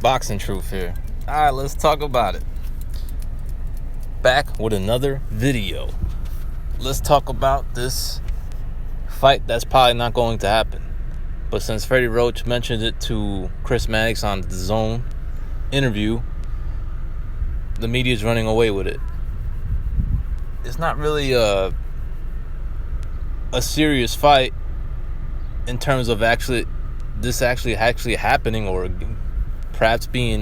boxing truth here. Alright, let's talk about it. Back with another video. Let's talk about this fight that's probably not going to happen. But since Freddie Roach mentioned it to Chris Mannix on the Zone interview, the media's running away with it. It's not really a serious fight in terms of this actually happening or perhaps being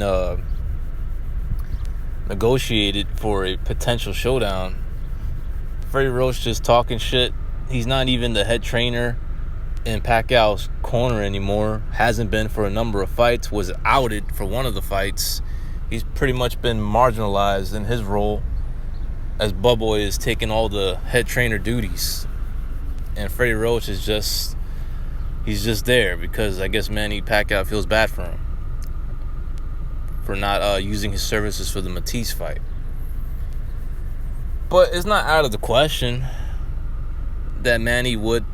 negotiated for a potential showdown. Freddie Roach just talking shit. He's not even the head trainer in Pacquiao's corner anymore. Hasn't been for a number of fights. Was outed for one of the fights. He's pretty much been marginalized in his role as Bubba is taking all the head trainer duties. And Freddie Roach is just there because I guess Manny Pacquiao feels bad for him for not using his services for the Matisse fight. But it's not out of the question that Manny would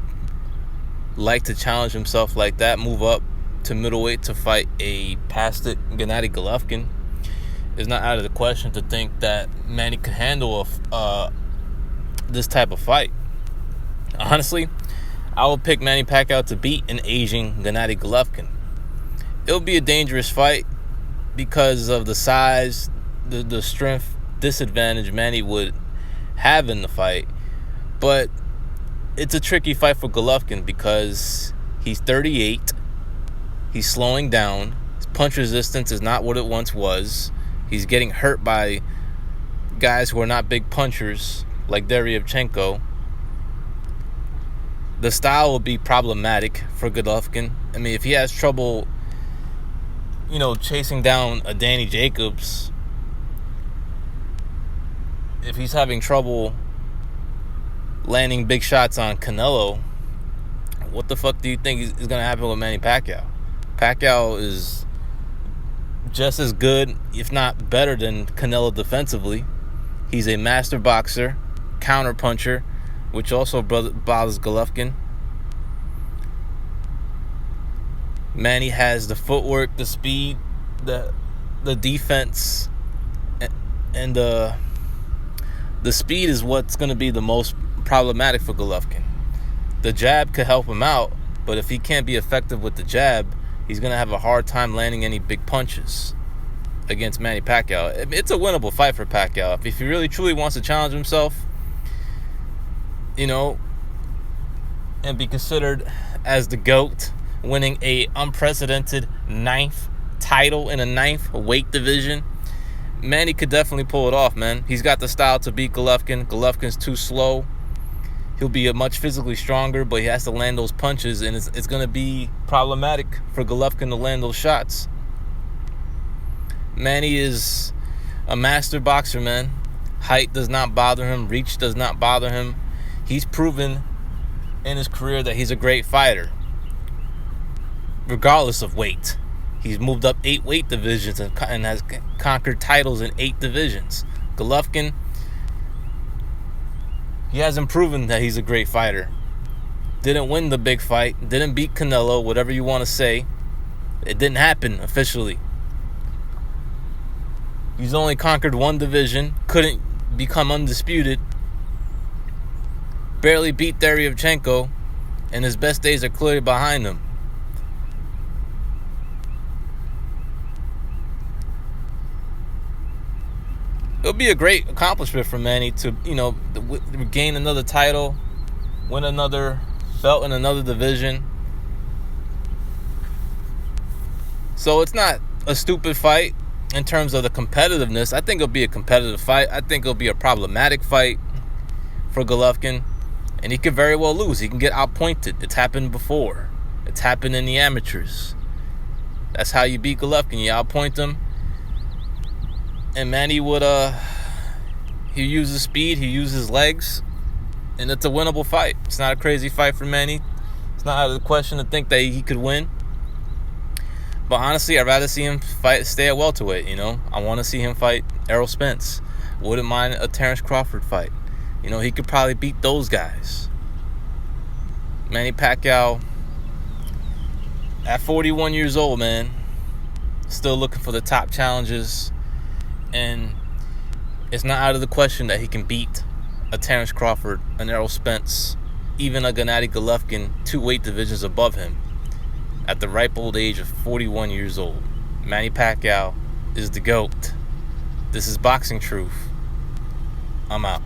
like to challenge himself like that, move up to middleweight to fight a past it Gennady Golovkin. It's not out of the question to think that Manny could handle this type of fight. Honestly, I would pick Manny Pacquiao to beat an aging Gennady Golovkin. It'll be a dangerous fight because of the size, the strength disadvantage Manny would have in the fight. But it's a tricky fight for Golovkin because he's 38. He's slowing down. His punch resistance is not what it once was. He's getting hurt by guys who are not big punchers like Deryevchenko. The style will be problematic for Golovkin. I mean, if he has trouble, chasing down a Danny Jacobs, if he's having trouble landing big shots on Canelo, what the fuck do you think is going to happen with Manny Pacquiao? Pacquiao is just as good, if not better than Canelo defensively. He's a master boxer, counter puncher, which also bothers Golovkin. Manny has the footwork, the speed, the defense, and the speed is what's going to be the most problematic for Golovkin. The jab could help him out, but if he can't be effective with the jab, he's going to have a hard time landing any big punches against Manny Pacquiao. It's a winnable fight for Pacquiao. If he really truly wants to challenge himself, and be considered as the GOAT, winning a unprecedented 9th title in a 9th weight division, Manny could definitely pull it off, man. He's got the style to beat Golovkin. Golovkin's too slow. He'll be much physically stronger, but he has to land those punches, and it's going to be problematic for Golovkin to land those shots. Manny is a master boxer, man. Height does not bother him. Reach does not bother him. He's proven in his career that he's a great fighter, regardless of weight. He's moved up 8 weight divisions and has conquered titles in 8 divisions. Golovkin, he hasn't proven that he's a great fighter. Didn't win the big fight. Didn't beat Canelo, whatever you want to say. It didn't happen officially. He's only conquered 1 division. Couldn't become undisputed. Barely beat Deryevchenko. And his best days are clearly behind him. It'll be a great accomplishment for Manny to, gain another title, win another belt in another division. So it's not a stupid fight in terms of the competitiveness. I think it'll be a competitive fight. I think it'll be a problematic fight for Golovkin. And he could very well lose. He can get outpointed. It's happened before. It's happened in the amateurs. That's how you beat Golovkin. You outpoint him. And Manny would, he uses speed, he uses legs, and it's a winnable fight. It's not a crazy fight for Manny. It's not out of the question to think that he could win. But honestly, I'd rather see him stay at welterweight, I want to see him fight Errol Spence. Wouldn't mind a Terrence Crawford fight. He could probably beat those guys. Manny Pacquiao, at 41 years old, man, Still looking for the top challenges, and it's not out of the question that he can beat a Terrence Crawford, an Errol Spence, even a Gennady Golovkin, 2 weight divisions above him, at the ripe old age of 41 years old. Manny Pacquiao is the GOAT. This is Boxing Truth. I'm out.